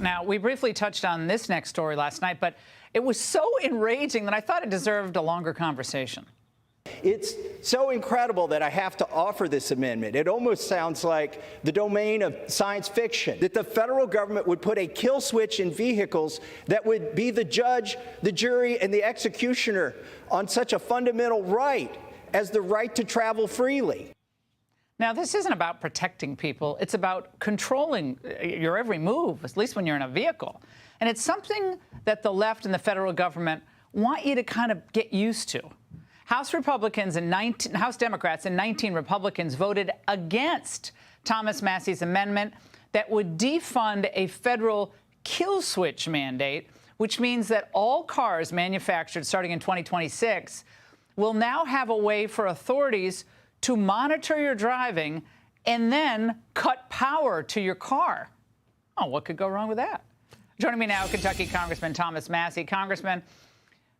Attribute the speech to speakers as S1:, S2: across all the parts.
S1: Now, we briefly touched on this next story last night, but it was so enraging that I thought it deserved a longer conversation.
S2: It's so incredible that I have to offer this amendment. It almost sounds like the domain of science fiction, that the federal government would put a kill switch in vehicles that would be the judge, the jury, and the executioner on such a fundamental right as the right to travel freely.
S1: Now, this isn't about protecting people. It's about controlling your every move, at least when you're in a vehicle. And it's something that the left and the federal government want you to kind of get used to. House Democrats and 19 Republicans voted against Thomas Massie's amendment that would defund a federal kill switch mandate, which means that all cars manufactured starting in 2026 will now have a way for authorities to monitor your driving and then cut power to your car. Oh, what could go wrong with that? Joining me now, Kentucky Congressman Thomas Massie. Congressman,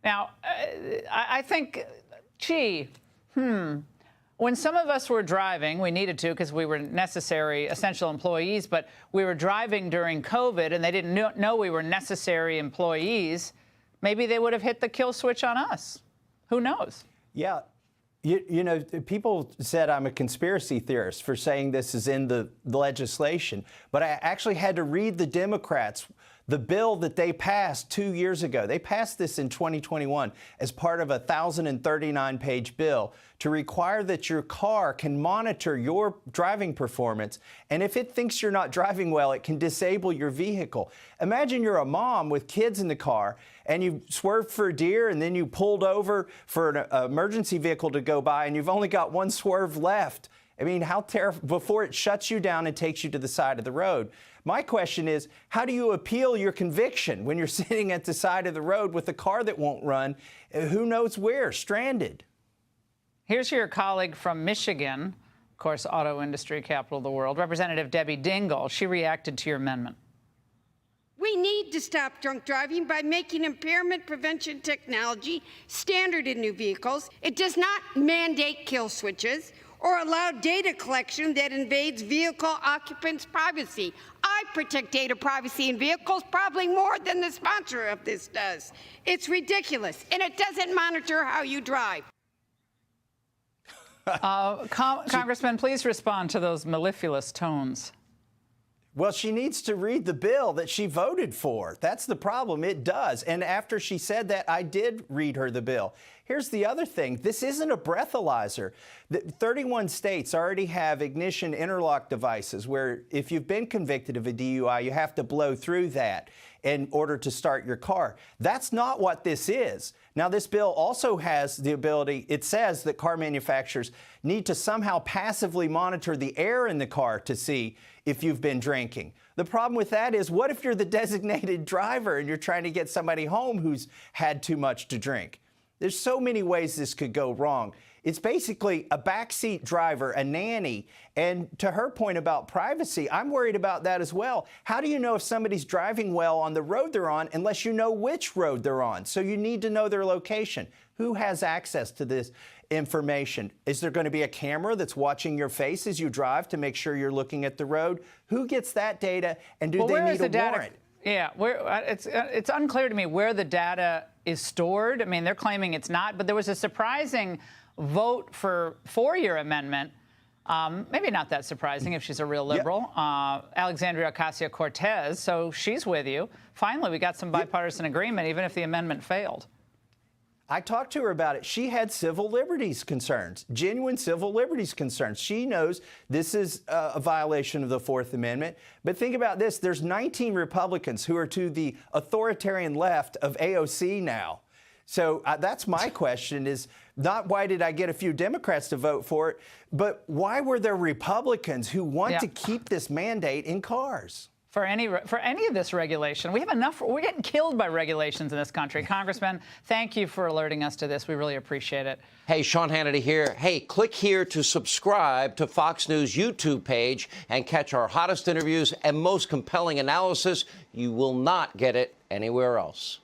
S1: now, I think, when some of us were driving, we needed to because we were necessary, essential employees, but we were driving during COVID and they didn't know we were necessary employees, maybe they would have hit the kill switch on us. Who knows?
S2: Yeah. You know, people said I'm a conspiracy theorist for saying this is in the legislation, but I actually had to read the Democrats, the bill that they passed 2 years ago. They passed this in 2021 as part of a 1,039-page bill to require that your car can monitor your driving performance. And if it thinks you're not driving well, it can disable your vehicle. Imagine you're a mom with kids in the car and you swerved for a deer and then you pulled over for an emergency vehicle to go by and you've only got one swerve left. I mean, how terrible, before it shuts you down and takes you to the side of the road. My question is, how do you appeal your conviction when you're sitting at the side of the road with a car that won't run, who knows where, stranded?
S1: Here's your colleague from Michigan, of course, auto industry capital of the world, Representative Debbie Dingell. She reacted to your amendment.
S3: We need to stop drunk driving by making impairment prevention technology standard in new vehicles. It does not mandate kill switches or allow data collection that invades vehicle occupants' privacy. I protect data privacy in vehicles probably more than the sponsor of this does. It's ridiculous, and it doesn't monitor how you drive.
S1: Congressman, please respond to those mellifluous tones.
S2: Well, she needs to read the bill that she voted for. That's the problem. It does. And after she said that, I did read her the bill. Here's the other thing. This isn't a breathalyzer. 31 states already have ignition interlock devices where if you've been convicted of a DUI, you have to blow through that in order to start your car. That's not what this is. Now, this bill also has the ability, it says that car manufacturers need to somehow passively monitor the air in the car to see if you've been drinking. The problem with that is, what if you're the designated driver and you're trying to get somebody home who's had too much to drink? There's so many ways this could go wrong. It's basically a backseat driver, a nanny. And to her point about privacy, I'm worried about that as well. How do you know if somebody's driving well on the road they're on unless you know which road they're on? So you need to know their location. Who has access to this information? Is there going to be a camera that's watching your face as you drive to make sure you're looking at the road? Who gets that data, and do they need a warrant?
S1: Yeah, it's unclear to me where the data is stored. I mean, they're claiming it's not, but there was a surprising vote for your amendment. Maybe not that surprising if she's a real liberal. Yep. Alexandria Ocasio-Cortez, so she's with you. Finally, we got some bipartisan agreement, even if the amendment failed.
S2: I talked to her about it. She had civil liberties concerns, genuine civil liberties concerns. She knows this is a violation of the Fourth Amendment. But think about this. There's 19 Republicans who are to the authoritarian left of AOC now. So that's my question, is not why did I get a few Democrats to vote for it, but why were there Republicans who want to keep this mandate in cars?
S1: For any of this regulation. We have enough. We're getting killed by regulations in this country. Congressman, thank you for alerting us to this. We really appreciate it.
S4: Hey, Sean Hannity here. Hey, click here to subscribe to Fox News YouTube page and catch our hottest interviews and most compelling analysis. You will not get it anywhere else.